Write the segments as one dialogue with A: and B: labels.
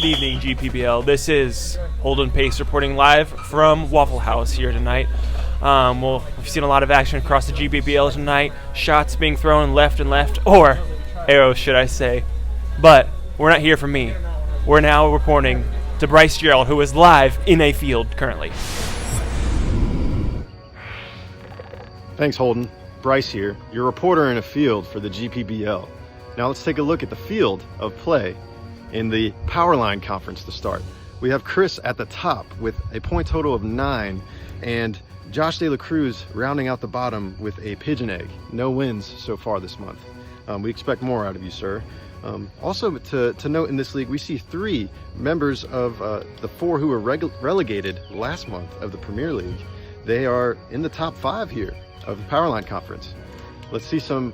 A: evening, GPBL. This is Holden Pace reporting live from Waffle House here tonight. We've seen a lot of action across the GPBL tonight. Shots being thrown left and left, or arrows, should I say. But we're not here for me. We're now reporting to Bryce Gerald, who is live in a field currently.
B: Thanks, Holden. Bryce here, your reporter in a field for the GPBL. Now let's take a look at the field of play in the Powerline Conference to start. We have Chris at the top with a point total of 9, and Josh De La Cruz rounding out the bottom with a pigeon egg. No wins so far this month. We expect more out of you, sir. Also to note in this league, we see 3 members of the 4 who were relegated last month of the Premier League. They are in the top 5 here of the Powerline Conference. Let's see some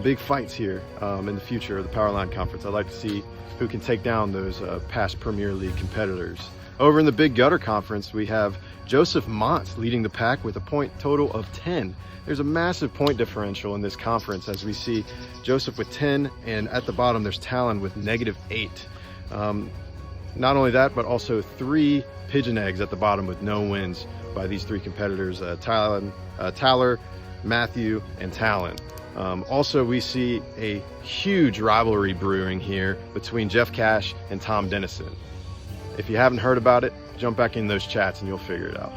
B: big fights here in the future of the Powerline Conference. I'd like to see who can take down those past Premier League competitors. Over in the Big Gutter Conference, we have Joseph Montz leading the pack with a point total of 10. There's a massive point differential in this conference as we see Joseph with 10, and at the bottom there's Talon with -8. Not only that, but also 3 pigeon eggs at the bottom with no wins by these 3 competitors, Tyler, Matthew, and Talon. Also, we see a huge rivalry brewing here between Jeff Cash and Tom Dennison. If you haven't heard about it, jump back in those chats and you'll figure it out.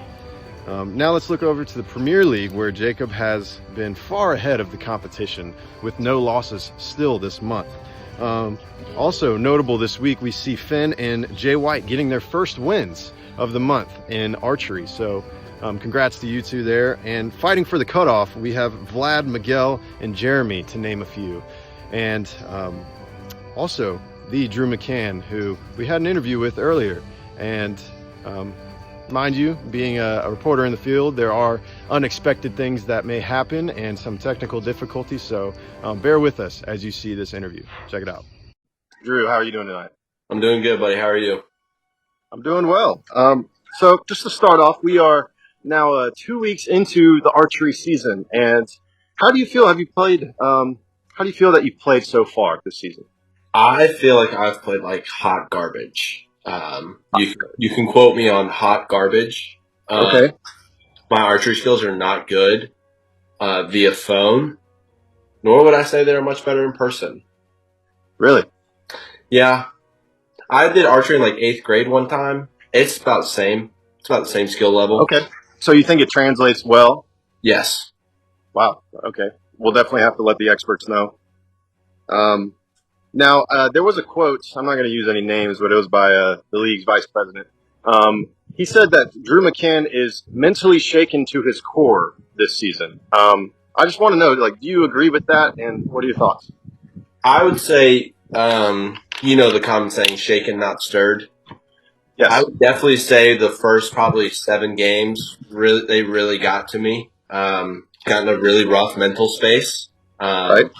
B: Now let's look over to the Premier League, where Jacob has been far ahead of the competition with no losses still this month. Also notable this week, we see Finn and Jay White getting their first wins of the month in archery. So congrats to you two there. And fighting for the cutoff, we have Vlad, Miguel, and Jeremy, to name a few. And also the Drew McCann, who we had an interview with earlier. And mind you, being a reporter in the field, there are unexpected things that may happen and some technical difficulties. So bear with us as you see this interview. Check it out. Drew, how are you doing tonight?
C: I'm doing good, buddy. How are you?
B: I'm doing well. So just to start off, we are now 2 weeks into the archery season, and how do you feel? Have you played? How do you feel that you've played so far this season?
C: I feel like I've played like hot garbage. You can quote me on hot garbage.
B: Okay.
C: My archery skills are not good via phone, nor would I say they're much better in person.
B: Really?
C: Yeah. I did archery in like 8th grade one time. It's about the same. It's about the same skill level.
B: Okay. So you think it translates well?
C: Yes.
B: Wow. Okay. We'll definitely have to let the experts know. Now, there was a quote. I'm not going to use any names, but it was by the league's vice president. He said that Drew McCann is mentally shaken to his core this season. I just want to know, like, do you agree with that? And what are your thoughts?
C: I would say, the common saying, shaken, not stirred.
B: Yes.
C: I would definitely say the first probably 7 games, they really got to me. Got in a really rough mental space.
B: Right.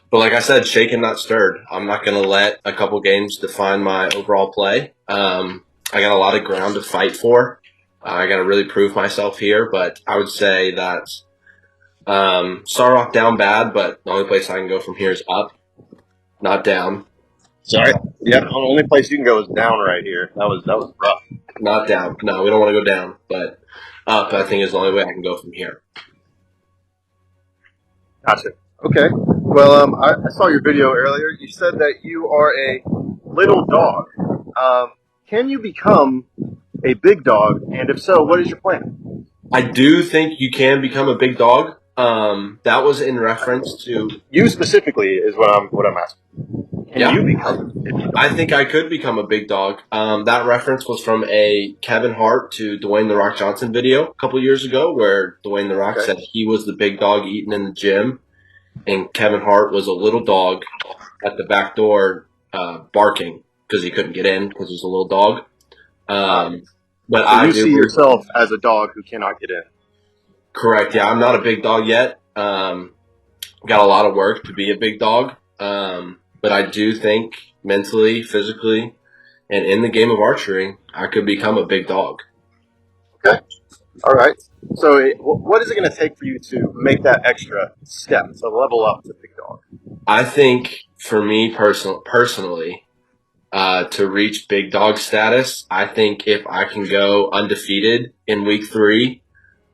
C: But like I said, shaken, not stirred. I'm not going to let a couple games define my overall play. I got a lot of ground to fight for. I got to really prove myself here. But I would say that start off down bad, but the only place I can go from here is up, not down.
B: Sorry. Yeah, the only place you can go is down right here. That was rough.
C: Not down. No, we don't want to go down, but up, I think, is the only way I can go from here.
B: Gotcha. Okay. Well, I saw your video earlier. You said that you are a little dog. Can you become a big dog? And if so, what is your plan?
C: I do think you can become a big dog. That was in reference to
B: you specifically is what I'm asking. Can you become?
C: I think I could become a big dog. That reference was from a Kevin Hart to Dwayne "The Rock" Johnson video a couple years ago, where Dwayne "The Rock" said he was the big dog eating in the gym, and Kevin Hart was a little dog at the back door barking because he couldn't get in because he was a little dog. But
B: so you see yourself as a dog who cannot get in.
C: Correct. Yeah, I'm not a big dog yet. Got a lot of work to be a big dog. But I do think mentally, physically, and in the game of archery, I could become a big dog.
B: Okay. All right. So what is it going to take for you to make that extra step to level up to big dog?
C: I think for me personally, to reach big dog status. I think if I can go undefeated in week 3,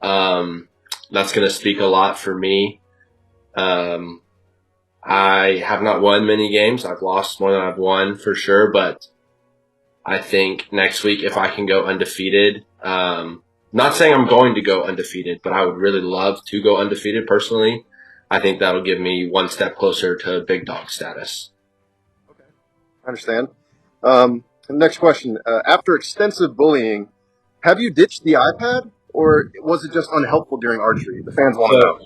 C: that's going to speak a lot for me. I have not won many games. I've lost more than I've won for sure, but I think next week if I can go undefeated, not saying I'm going to go undefeated, but I would really love to go undefeated personally. I think that'll give me one step closer to big dog status.
B: Okay, I understand. Next question. After extensive bullying, have you ditched the iPad, or was it just unhelpful during archery? The fans want to know.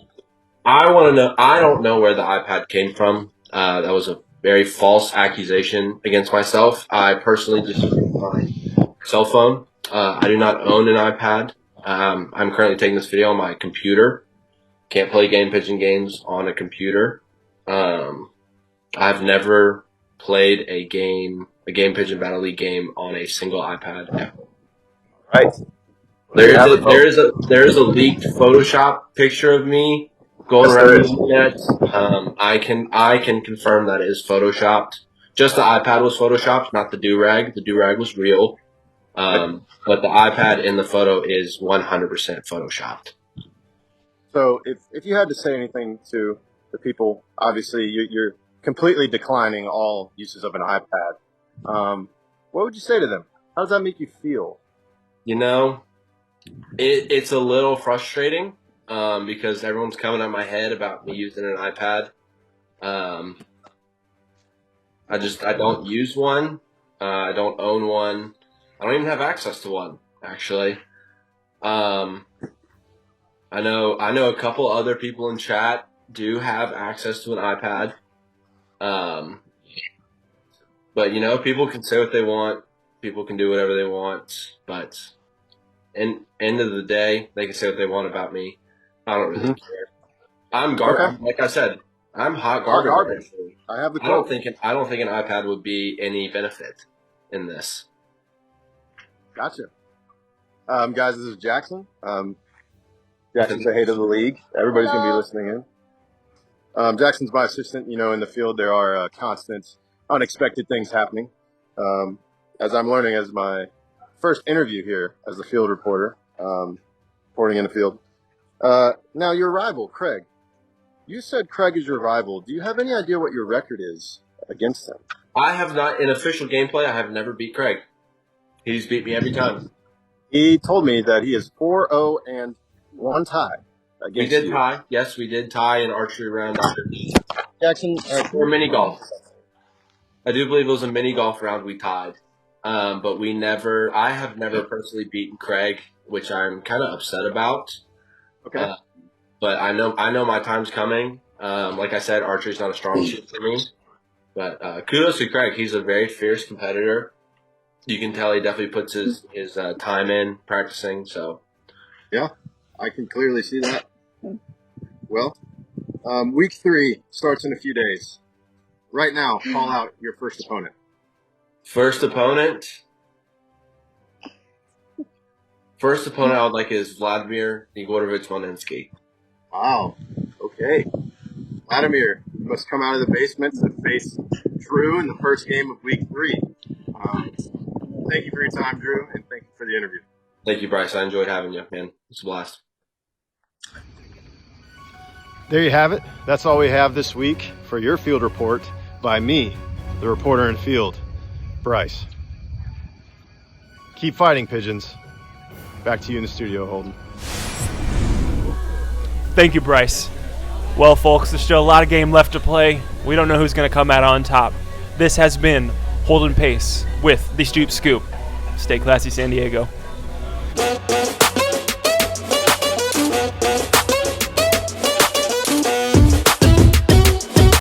C: I want to know. I don't know where the iPad came from. That was a very false accusation against myself. I personally just use my cell phone. I do not own an iPad. I'm currently taking this video on my computer. Can't play Game Pigeon games on a computer. I've never played a Game Pigeon Battle League game on a single iPad ever.
B: Right.
C: There is a leaked Photoshop picture of me going around the internet. I can confirm that it is photoshopped. Just the iPad was photoshopped, not the do-rag. The do-rag was real. But the iPad in the photo is 100% photoshopped.
B: So if you had to say anything to the people, obviously you're completely declining all uses of an iPad. What would you say to them? How does that make you feel?
C: You know, it's a little frustrating because everyone's coming at my head about me using an iPad. I don't use one. I don't own one. I don't even have access to one, actually. I know a couple other people in chat do have access to an iPad. But you know, people can say what they want. People can do whatever they want. But end of the day, they can say what they want about me. I don't really care. I'm garbage. Okay. Like I said, I'm hot garbage.
B: I have the
C: I don't think an iPad would be any benefit in this.
B: Gotcha. Guys, this is Jackson. Jackson, say hey to the league. Everybody's going to be listening in. Jackson's my assistant. You know, in the field, there are constant, unexpected things happening. As I'm learning as my first interview here as the field reporter, reporting in the field. Now, your rival, Craig. You said Craig is your rival. Do you have any idea what your record is against him?
C: I have not. In official gameplay, I have never beat Craig. He's beat me every time.
B: He told me that he is 4-0 and 1 tie.
C: We did tie. Yes, we did tie in archery round.
B: Jackson,
C: or mini golf. I do believe it was a mini golf round we tied. But I have never personally beaten Craig, which I'm kind of upset about.
B: Okay.
C: But I know my time's coming. Like I said, archery's not a strong suit for me. But kudos to Craig. He's a very fierce competitor. You can tell he definitely puts his time in practicing. So,
B: yeah, I can clearly see that. Well, week 3 starts in a few days. Right now, call out your first opponent.
C: First opponent I would like is Vladimir Nigorovich Volnensky.
B: Wow. Okay. Vladimir, you must come out of the basement to face Drew in the first game of week 3. Thank you for your time, Drew, and thank you for the interview.
C: Thank you, Bryce. I enjoyed having you, man. It's a blast.
B: There you have it. That's all we have this week for your field report by me, the reporter in field, Bryce. Keep fighting, pigeons. Back to you in the studio, Holden.
A: Thank you, Bryce. Well, folks, there's still a lot of game left to play. We don't know who's going to come out on top. This has been Holden Pace with the Stoop Scoop. Stay classy, San Diego.